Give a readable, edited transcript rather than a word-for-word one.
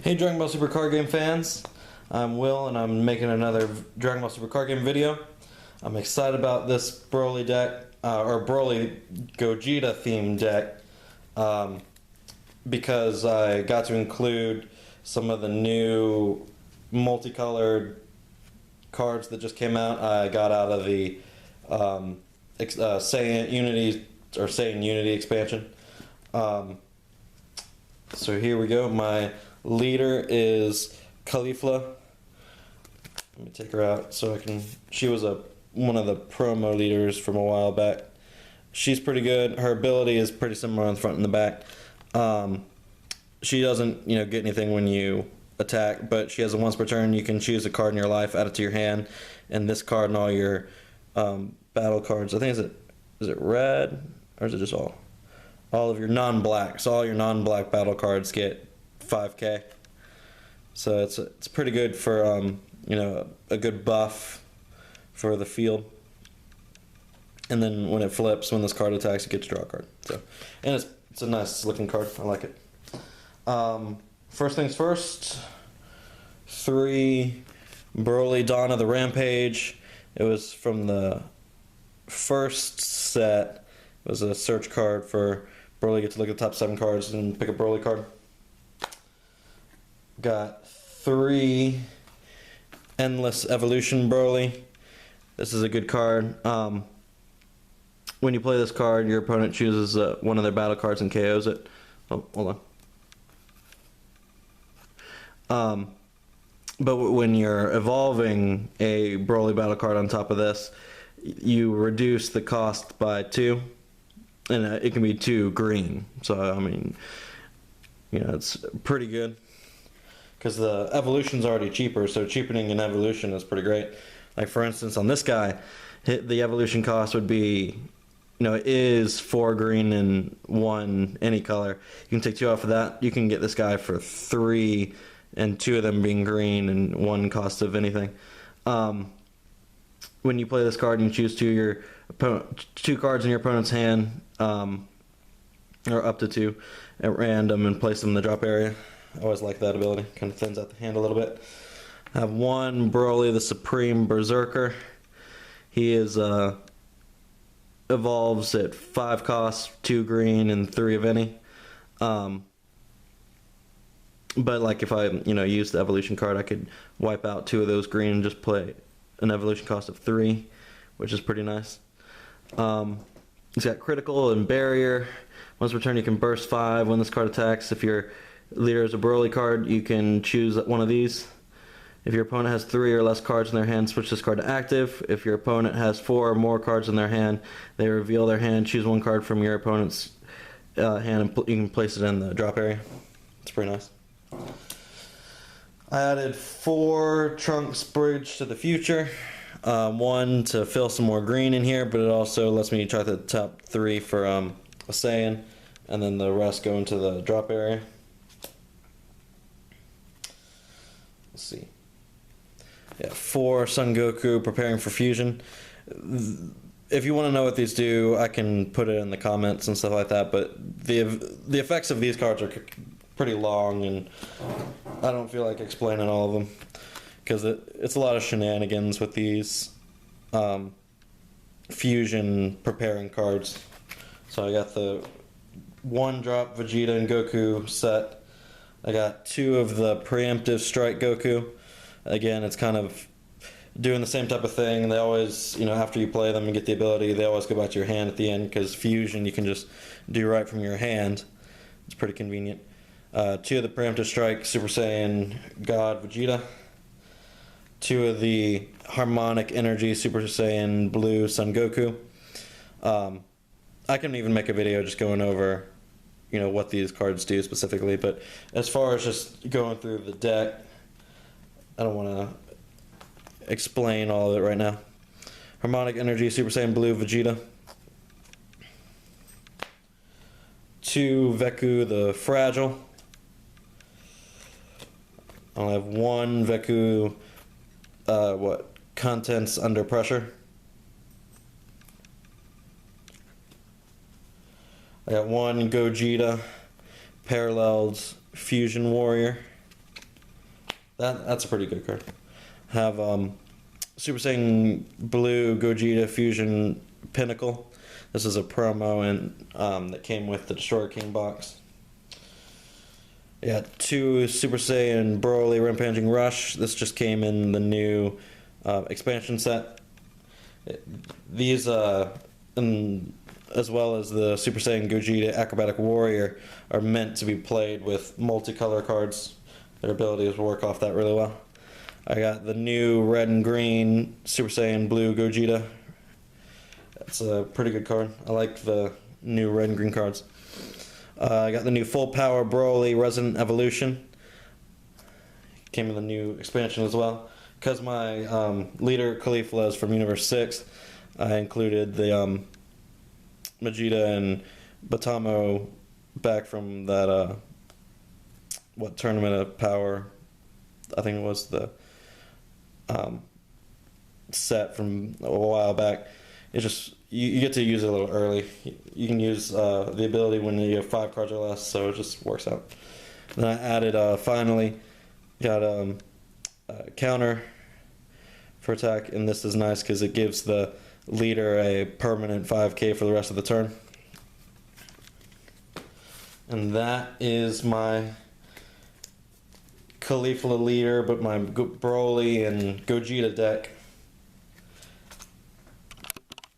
Hey Dragon Ball Super card game fans, I'm Will and I'm making another Dragon Ball Super card game video. I'm excited about this Broly deck, or Broly Gogeta themed deck, because I got to include some of the new multicolored cards that just came out. I got out of the Saiyan Unity expansion. So here we go. My leader is Caulifla. Let me take her out so I can. She was one of the promo leaders from a while back. She's pretty good. Her ability is pretty similar on the front and the back. She doesn't, get anything when you attack, but she has a once per turn. You can choose a card in your life, add it to your hand, and this card and all your battle cards. I think is it red or is it just all? All of your non-black. So all your non-black battle cards get 5k. So it's pretty good for a good buff for the field. And then when it flips, when this card attacks, you get to draw a card. So, and it's a nice looking card. I like it. First things first. 3 Broly Dawn of the Rampage. It was from the first set. It was a search card for Broly. Get to look at the top 7 cards and pick a Broly card. Got 3 Endless Evolution Broly. This is a good card. When you play this card, your opponent chooses one of their battle cards and KOs it. Oh, hold on. But when you're evolving a Broly battle card on top of this, you reduce the cost by 2. And it can be 2 green. So, I mean, it's pretty good. Because the evolution's already cheaper, so cheapening an evolution is pretty great. Like, for instance, on this guy, the evolution cost would be, it is 4 green and 1 any color. You can take 2 off of that. You can get this guy for 3, and 2 of them being green and 1 cost of anything. When you play this card, you choose 2 cards in your opponent's hand, or up to 2 at random, and place them in the drop area. I always like that ability. Kind of thins out the hand a little bit. I have 1 Broly the Supreme Berserker. He is evolves at 5 costs, 2 green and 3 of any. But like if I use the evolution card, I could wipe out 2 of those green and just play an evolution cost of 3, which is pretty nice. He's got critical and barrier. Once per turn, you can burst 5 when this card attacks. If your leader is a Broly card, you can choose one of these. If your opponent has 3 or less cards in their hand, switch this card to active. If your opponent has 4 or more cards in their hand, they reveal their hand. Choose 1 card from your opponent's hand, and you can place it in the drop area. It's pretty nice. I added 4 Trunks Bridge to the Future. 1 to fill some more green in here, but it also lets me try the top 3 for a Saiyan, and then the rest go into the drop area. Let's see. Yeah, 4 Son Goku preparing for fusion. If you want to know what these do, I can put it in the comments and stuff like that, but the effects of these cards are pretty long, and I don't feel like explaining all of them, because it's a lot of shenanigans with these fusion preparing cards. So I got the 1-drop Vegeta and Goku set. I got 2 of the preemptive strike Goku. Again, it's kind of doing the same type of thing. They always, after you play them and get the ability, they always go back to your hand at the end, because fusion you can just do right from your hand. It's pretty convenient. 2 of the preemptive strike Super Saiyan God Vegeta. 2 of the harmonic energy Super Saiyan Blue Son Goku. I can even make a video just going over what these cards do specifically, but as far as just going through the deck, I don't want to explain all of it right now. Harmonic Energy Super Saiyan Blue Vegeta. 2 Veku the Fragile. I'll have 1 Veku Contents Under Pressure. I got 1 Gogeta Paralleled Fusion Warrior. That's a pretty good card. Have Super Saiyan Blue Gogeta Fusion Pinnacle. This is a promo and that came with the Destroyer King box. I got 2 Super Saiyan Broly Rampaging Rush. This just came in the new expansion set. These, as well as the Super Saiyan Gogeta Acrobatic Warrior, are meant to be played with multicolor cards. Their abilities work off that really well. I got the new red and green Super Saiyan Blue Gogeta. That's a pretty good card. I like the new red and green cards. I got the new Full Power Broly Resident Evolution. Came in the new expansion as well. Because my leader Caulifla is from Universe 6, I included the Vegeta and Batamo back from that what Tournament of Power, I think it was the set from a while back. It just you get to use it a little early. You can use the ability when you have 5 cards or less, so it just works out. Then I added finally got a counter for attack, and this is nice because it gives the leader a permanent 5k for the rest of the turn. And that is my Caulifla leader, but my Broly and Gogeta deck.